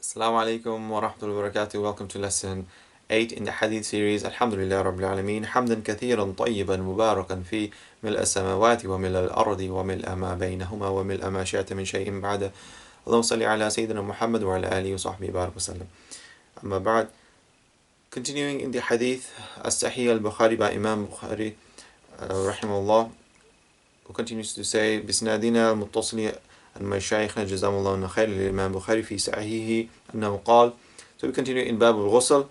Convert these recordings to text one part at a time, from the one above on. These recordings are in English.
Assalamu alaikum wa rahmatullahi wa barakatuh. Welcome to lesson 8 in the Hadith series. Alhamdulillah Rabbil Alameen. Hamdan kathiran tayyiban mubarakan fi mil as-samawati wa mil al-ardi wa mil ma baynahuma wa mil ma shi'ta min shay'in ba'da. Allahumma salli ala Sayyidina Muhammad wa ala alihi wa sahbihi barak wa sallam. Amma ba'd. Continuing in the Hadith As-Sahih al-Bukhari by Imam Bukhari rahimahullah, who continues to say Bisnadina al-Muttasili and my shaykhna jazamullah khair al-Imam Bukhari fi sahihi annahu qal. So we continue in Bab al-Ghusl,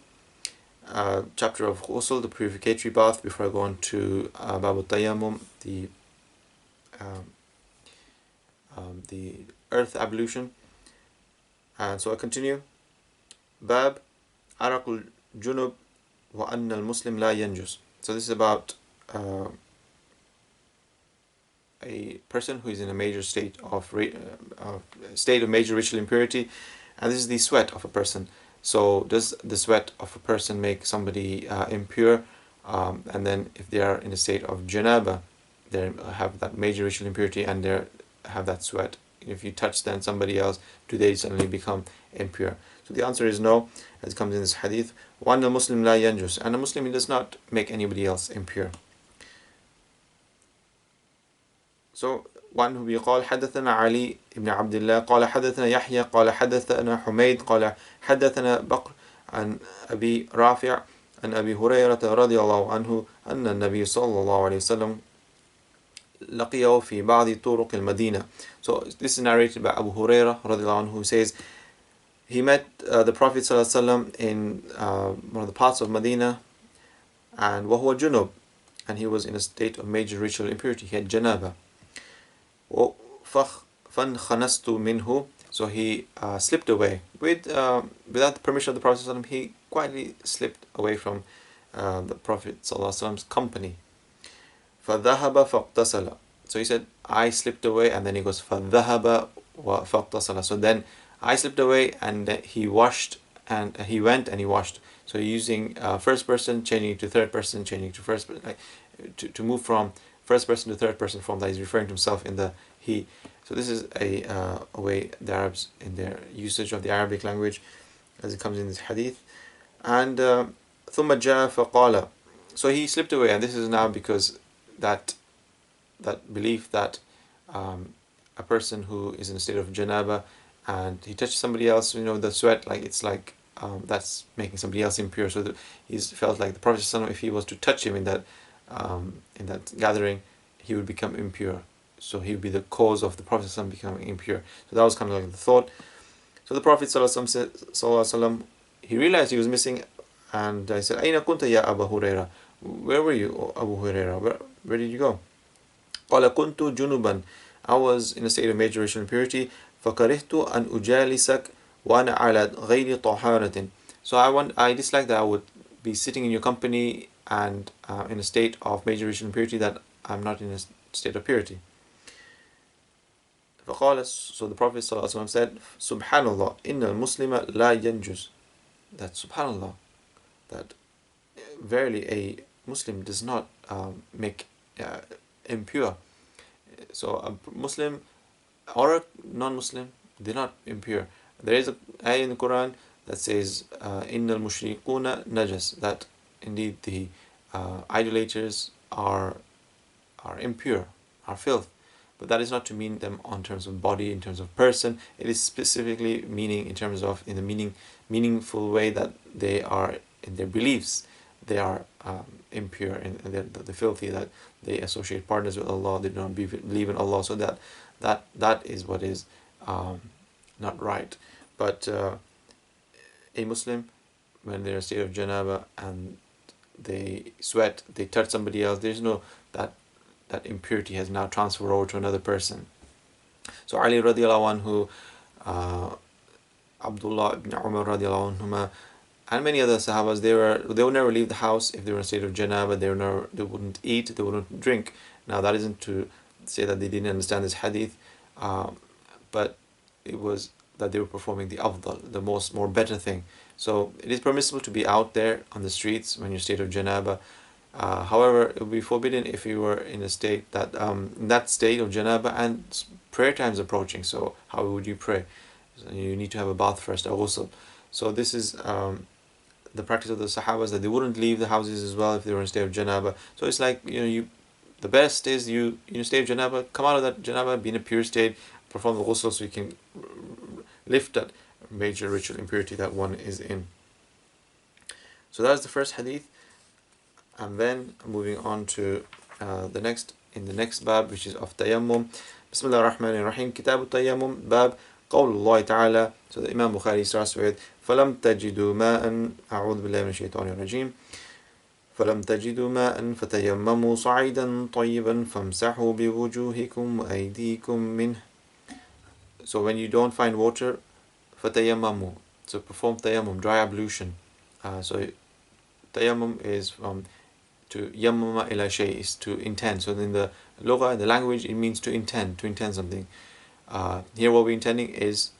chapter of ghusl, the purificatory bath, before I go on to Bab al-Tayammum, the earth ablution. And so I continue. Bab Araqul Junub wa anna al-Muslim la yanjus. So this is about a person who is in a major state of major ritual impurity, and this is the sweat of a person. So does the sweat of a person make somebody impure? And then if they are in a state of janaba, they have that major ritual impurity and they have that sweat. If you touch then somebody else, do they suddenly become impure? So the answer is no, as it comes in this hadith. One Muslim la yanjus, and a Muslim, he does not make anybody else impure. So one who يقال حدثنا علي بن عبد الله قال حدثنا يحيى قال حدثنا حميد قال حدثنا بكر عن أبي رافع عن أبي هريرة رضي الله عنه أن النبي صلى الله عليه وسلم لقيه في بعض طرق المدينة. So this is narrated by Abu Hurairah رضي الله عنه, who says he met the Prophet صلى الله عليه وسلم in one of the parts of Medina, and وهو جنوب, and he was in a state of major ritual impurity. He had janaba. فَانْخَنَسْتُ مِنْهُ, so he slipped away without the permission of the Prophet ﷺ. He quietly slipped away from the Prophet ﷺ's company. فَذَهَبَ فَاقْتَسَلَ, so he said I slipped away, and then he goes فَذَهَبَ فَاقْتَسَلَ, so then I slipped away and he washed, and he went and he washed. So using first person, changing to third person, changing to first person, like to move from first person to third person form, that he's referring to himself in the he. So this is a way the Arabs, in their usage of the Arabic language, as it comes in this hadith. And ثُمَّ جَاءَ فَقَالَ, so he slipped away, and this is now because that belief that a person who is in a state of janaba and he touches somebody else, the sweat, like it's like that's making somebody else impure. So he's felt like the Prophet ﷺ, if he was to touch him in that gathering, he would become impure. So he would be the cause of the Prophet ﷺ becoming impure. So that was kind of like the thought. So the Prophet ﷺ, he realized he was missing, and I said, أين كنت يا أبا هريرة? Where were you, Abu Hurairah? Where did you go? قال كنت جنوبا, I was in a state of major ritual impurity. فكرهت أن أجالسك وأنا على غير طهارة. So I dislike that I would be sitting in your company and in a state of major ritual impurity, that I'm not in a state of purity. فقال, so the Prophet ﷺ said, Subhan Allah, inna al-Muslima la yanjus. That Subhan Allah, that verily a Muslim does not make impure. So a Muslim or a non-Muslim, they're not impure. There is an ayah in the Quran that says, inna al-mushrikuna najas, that indeed the idolaters are impure, are filth. But that is not to mean them on terms of body, in terms of person. It is specifically meaning in terms of, in the meaningful way, that they are in their beliefs, they are impure, and the filthy, that they associate partners with Allah, they don't believe in Allah. So that is what is not right. But a Muslim, when they're in a state of janaba and they sweat, they touch somebody else, there's no that impurity has now transferred over to another person. So Ali radiallahu anhu, Abdullah ibn Umar radiallahu anhuma, and many other Sahabas, they would never leave the house if they were in a state of janaba. They wouldn't eat, they wouldn't drink. Now that isn't to say that they didn't understand this hadith, but it was that they were performing the afdal, the more better thing. So it is permissible to be out there on the streets when you're in a state of janaba. However, it would be forbidden if you were in a state that in that state of janaba and prayer time is approaching. So how would you pray? So you need to have a bath first, a ghusl. So this is the practice of the Sahabas, that they wouldn't leave the houses as well if they were in a state of janaba. So it's like, the best is you stay of janaba, come out of that janaba, be in a pure state, perform the ghusl so you can lift that major ritual impurity that one is in. So that's the first hadith, and then moving on to the next bab, which is of tayammum. Bismillah ar-Rahman ar-Rahim. Kitab tayammum, bab قول الله تعالى. So the Imam Bukhari starts with فَلَمْ تَجِدُوا مَاءً أعوذ بالله من الشيطان الرجيم فَلَمْ تَجِدُوا مَاءً فَتَيَمَّمُوا صَعِيدًا طَيِّبًا فَامْسَحُوا بِوُجُوهِكُمْ وَأَيْدِيكُمْ مِنْهُ. So when you don't find water, فَتَيَمَّمُوا, so perform tayammum, dry ablution. So tayammum is from to yammama ila shay, is to intend. So in the lugha, the language, it means to intend something. Here what we're intending is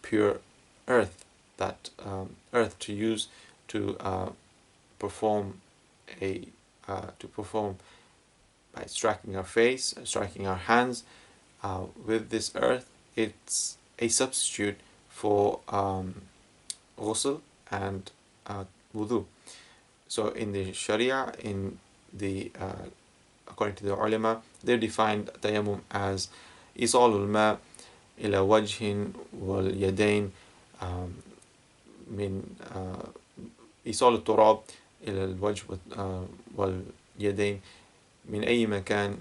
pure earth, that earth to use to perform by striking our face, striking our hands with this earth. It's a substitute for ghusl and wudu. So in the Sharia, in the according to the ulama, they defined tayammum as إيصال الماء إلى وجه واليدين من إيصال التراب إلى الوجه واليدين من أي مكان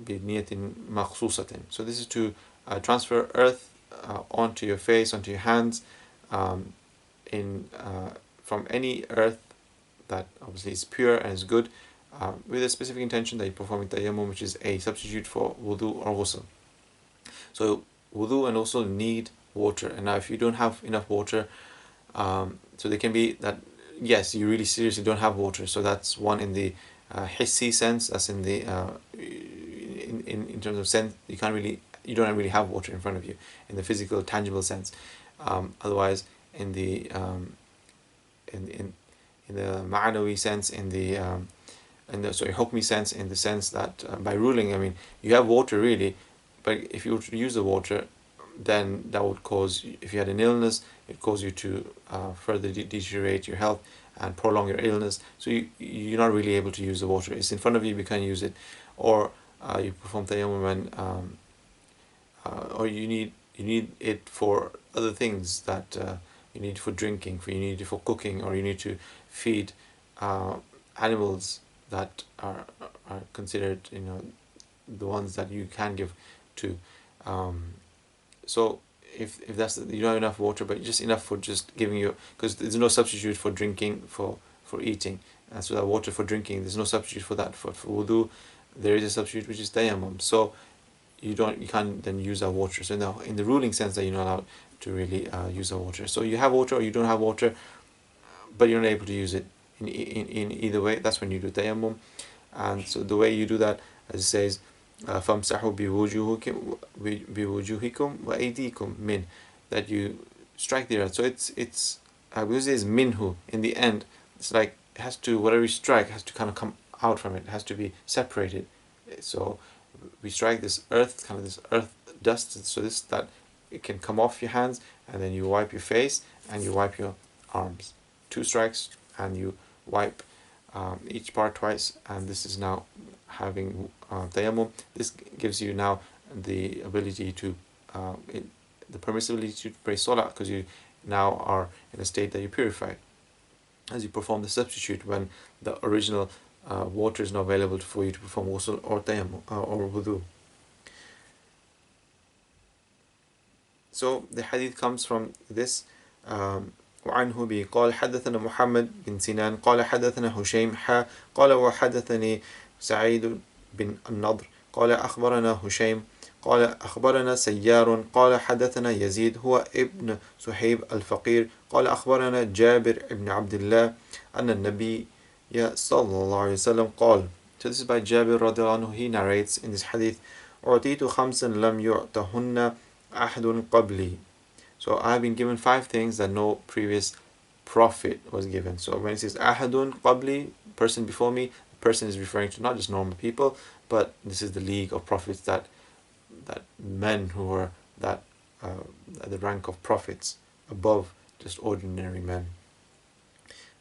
بنية مخصوصة. So this is to transfer earth onto your face, onto your hands, from any earth that obviously is pure and is good, with a specific intention that you're performing tayammum, which is a substitute for wudu or ghusl. So wudu and ghusl need water, and now if you don't have enough water, so there can be that, yes, you really seriously don't have water. So that's one in the hissi sense, that's in the in terms of sense, you don't really have water in front of you in the physical, tangible sense. Otherwise, in the ma'anawi sense, in the hukmi sense, in the sense that by ruling, I mean, you have water really, but if you were to use the water, then that would cause, if you had an illness, it cause you to further deteriorate your health and prolong your illness. So you're not really able to use the water. It's in front of you, you can't use it. Or you perform tayammum when, or you need it for other things that you need for drinking, you need it for cooking, or you need to feed animals that are considered, the ones that you can give to. So if that's, you don't have enough water, but just enough for just giving you, because there's no substitute for drinking, for eating, and so that water for drinking, there's no substitute for that. For wudu, there is a substitute, which is tayammum. So you can't then use that water. So now in the ruling sense, that you're not allowed to really use that water. So you have water or you don't have water, but you're not able to use it in either way. That's when you do tayammum. And so the way you do that, as it says, فَامْسَحُوا بِوُجُوهِكُمْ وَأَيْدِيكُمْ مِنْ, that you strike the earth. So it's because it is minhu in the end, it's like it has to, whatever you strike has to kind of come out from it. It has to be separated. So we strike this earth, kind of this earth dust, so this, that it can come off your hands, and then you wipe your face and you wipe your arms. 2 strikes, and you wipe each part twice, and this is now having tayammum. This gives you now the ability to, the permissibility to pray salah, because you now are in a state that you're purified, as you perform the substitute when the original water is not available for you to perform ghusl or tayammum or wudu. So the hadith comes from this. وعنه به قال حدثنا محمد بن سنان قال حدثنا هشيم قال وحدثني سعيد بن النضر قال أخبرنا هشيم قال أخبرنا سيار قال حدثنا يزيد هو ابن سحيب الفقير قال أخبرنا جابر بن عبد الله أن النبي صلى الله عليه وسلم قال. So this is by Jabir radiallahu anhu. He narrates in this hadith, أعطيت خمسا لم يعطهن أحد قبلي. So I have been given 5 things that no previous prophet was given. So when it says ahadun qabli, person before me, the person is referring to not just normal people, but this is the league of prophets, that men who were that the rank of prophets above just ordinary men.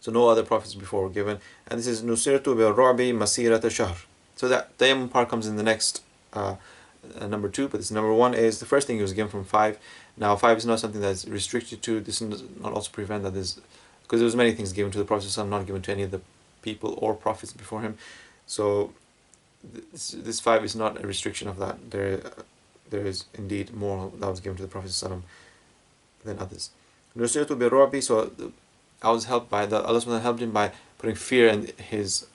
So no other prophets before were given. And this is Nusirtu bil-ru'bi masirata shahr. So that tayammum part comes in the next number 2, but this number 1 is the first thing he was given from 5. Now 5 is not something that's restricted to. This does not also prevent that there's, because there was many things given to the Prophet, some not given to any of the people or prophets before him. So this 5 is not a restriction of that. There is indeed more that was given to the Prophet than others. Nusirtu bil-ru'bi, so I was helped by Allah subhanahu helped him by putting fear in his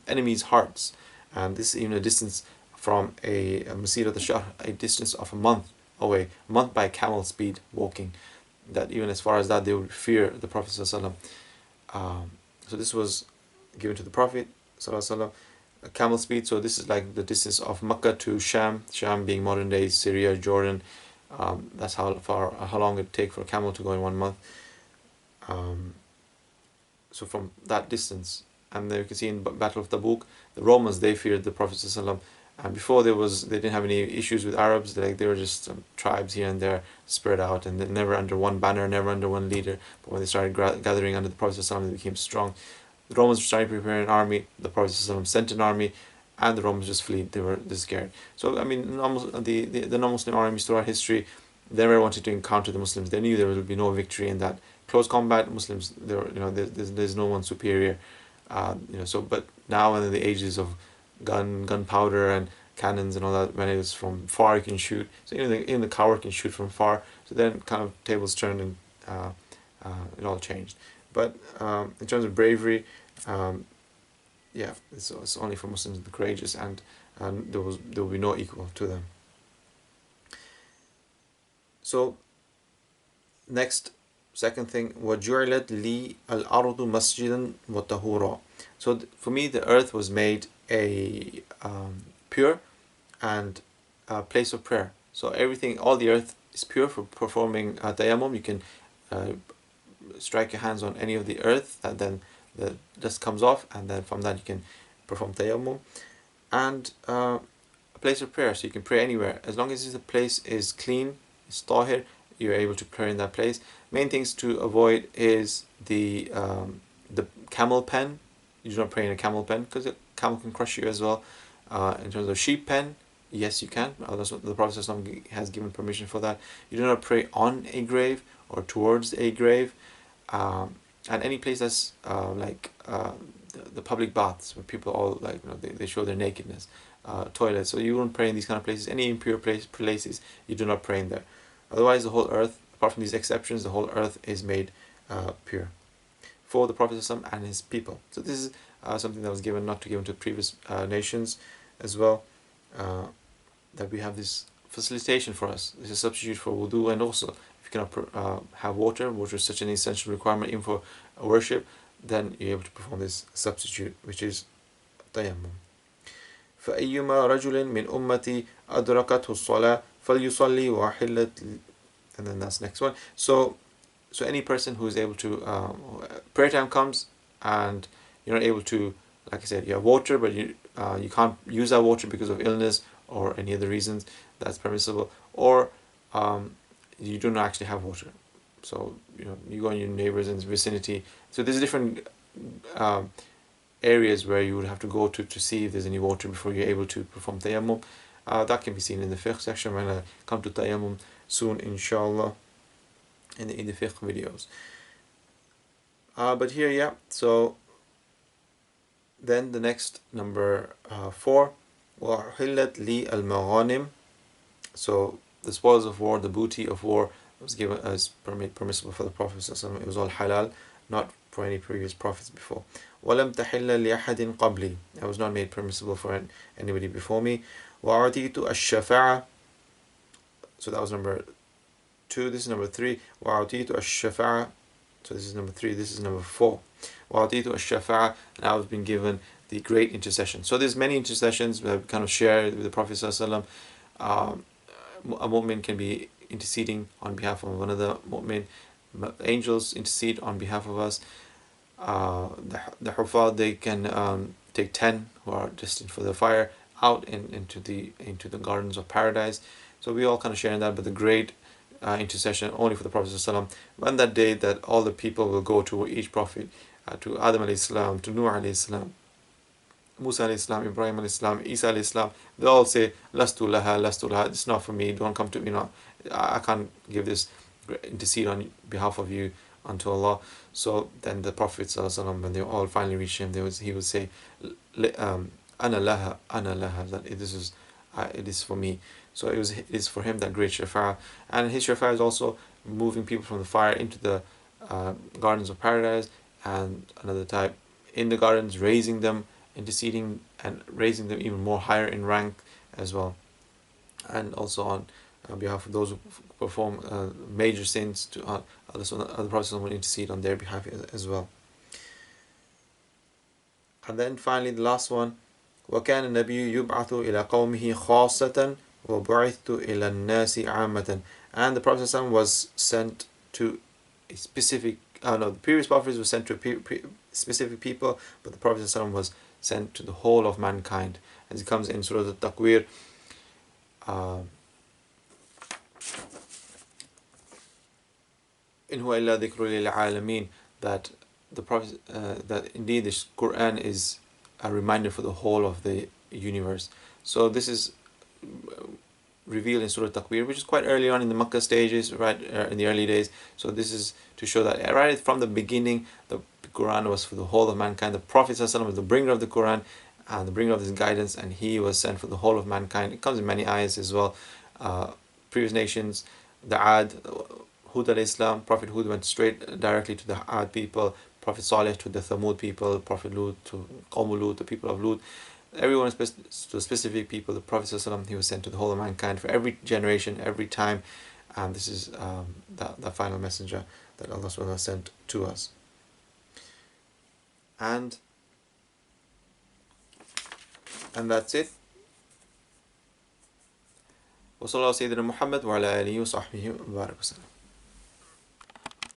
enemies' hearts, and this is even a distance from a Masirat al-Shahr, a distance of a month away, a month by camel speed walking. That even as far as that they would fear the Prophet sallallahu alaihi wasallam. So this was given to the Prophet sallallahu alaihi wasallam, a camel speed. So this is like the distance of Makkah to Sham, Sham being modern day Syria, Jordan. That's how long it would take for a camel to go in 1 month. So from that distance, and then you can see in Battle of Tabuk, the Romans, they feared the Prophet ﷺ, and before they didn't have any issues with Arabs. They were just tribes here and there spread out, and never under one banner, never under one leader. But when they started gathering under the Prophet ﷺ, they became strong. The Romans were starting to prepare an army. The Prophet ﷺ sent an army, and the Romans just fled. They were just scared. So I mean, the non-Muslim armies throughout history, they never wanted to encounter the Muslims. They knew there would be no victory in that close combat. Muslims, there's no one superior. So but now in the ages of gunpowder and cannons and all that, when it was from far you can shoot. So even the coward can shoot from far. So then kind of tables turned, and it all changed. But in terms of bravery, it's only for Muslims to be courageous, and there will be no equal to them. So second thing, وَجُعِلَتْ لِي الْأَرْضُ مَسْجِدًا وَطَهُورًا. So for me, the earth was made a pure and a place of prayer. So all the earth is pure for performing tayammum. You can strike your hands on any of the earth, and then the dust comes off, and then from that you can perform tayammum. And a place of prayer, so you can pray anywhere. As long as the place is clean, it's tahir, you're able to pray in that place. Main things to avoid is the camel pen. You do not pray in a camel pen, because a camel can crush you as well. In terms of sheep pen, yes, you can. The Prophet has given permission for that. You do not pray on a grave or towards a grave. And any place that's the public baths, where people all they show their nakedness, toilets. So you won't pray in these kind of places. Any impure places, you do not pray in there. Otherwise, the whole earth, apart from these exceptions, the whole earth is made pure for the Prophet ﷺ and his people. So this is something that was given, not to given to previous nations as well. That we have this facilitation for us. This is a substitute for wudu, and also if you cannot have water is such an essential requirement even for worship, then you're able to perform this substitute, which is tayammum. فَأَيُّمَا رَجُلٍ مِنْ أُمَّتِي أَدْرَكَتْهُ الصَّلَاةِ فَلْيُصَلِّي وَحِلَّتْ, and then that's the next one. So any person who is able to, prayer time comes and you're not able to, like I said, you have water, but you can't use that water because of illness or any other reasons, that's permissible. Or you do not actually have water. So you go in your neighbors in the vicinity. So there's different areas where you would have to go to see if there's any water before you're able to perform tayammum. That can be seen in the fiqh section. When I come to tayammum soon, inshallah, in the fiqh videos. But here, so then the next number 4, وَأُحِلَّتْ لِي الْمَغَانِمِ. So the spoils of war, the booty of war, was given as permissible for the Prophet. It was all halal, not for any previous prophets before. وَلَمْ تَحِلَّ لِأَحَدٍ قَبْلِي. It was not made permissible for anybody before me. وَأُعْطِيتُ الشَّفَاعَةَ. So that was number 2. This is number 3. وَأُعْطِيتُ الشَّفَاعَةَ. So this is number 3. This is number 4. وَأُعْطِيتُ الشَّفَاعَةَ. And I was being given the great intercession. So there's many intercessions we have kind of shared with the Prophet ﷺ. A mu'min can be interceding on behalf of another mu'min. Angels intercede on behalf of us. The Hufad, they can take 10 who are destined for the fire out into the gardens of paradise. So we all kind of share in that, but the great intercession only for the Prophet ﷺ. When that day that all the people will go to each Prophet, to Adam alayhi salam, to Nuh alayhi salam, Musa alayhi salam, Ibrahim alayhi salam, Isa alayhi salam, they all say, Lastu laha, it's not for me, don't come to me, I can't give this, intercede on behalf of you unto Allah. So then the Prophet ﷺ, when they all finally reached him, he would say, Ana laha, that it is for me. So it is for him that great shafa'a. And his shafa'a is also moving people from the fire into the gardens of paradise, and another type in the gardens, raising them, interceding and raising them even more higher in rank as well. And also on behalf of those who perform major sins, to other Prophet will intercede on their behalf as well. And then finally the last one, وَكَانَ النَّبِيُّ يُبْعَثُ إِلَى قَوْمِهِ خَاصَّةً وَبُعِثْتُ إِلَى النَّاسِ عَامَّةً. And the Prophet was sent to a specific, the previous prophets were sent to specific people, but the Prophet was sent to the whole of mankind. As it comes in Surah Al-Takwir, إِنْ هُوَ إِلَّا ذِكْرٌ لِلْعَالَمِينَ, that the Prophet, that indeed this Quran is a reminder for the whole of the universe. So this is revealed in Surah Takwir, which is quite early on in the Makkah stages, right, in the early days. So this is to show that right from the beginning, the Quran was for the whole of mankind. The Prophet ﷺ was the bringer of the Quran and the bringer of this guidance, and he was sent for the whole of mankind. It comes in many ayahs as well. Previous nations, the Ad, Hud al-Islam, Prophet Hud went straight directly to the Ad people, Prophet Saleh to the Thamud people, Prophet Lut to Qawm Lut, the people of Lut. Everyone is to specific people. The Prophet ﷺ, he was sent to the whole of mankind for every generation, every time. And this is the final messenger that Allah SWT sent to us. And that's it. وصلى الله سيدنا محمد وعلى آله وصحبه وبارك وسلم.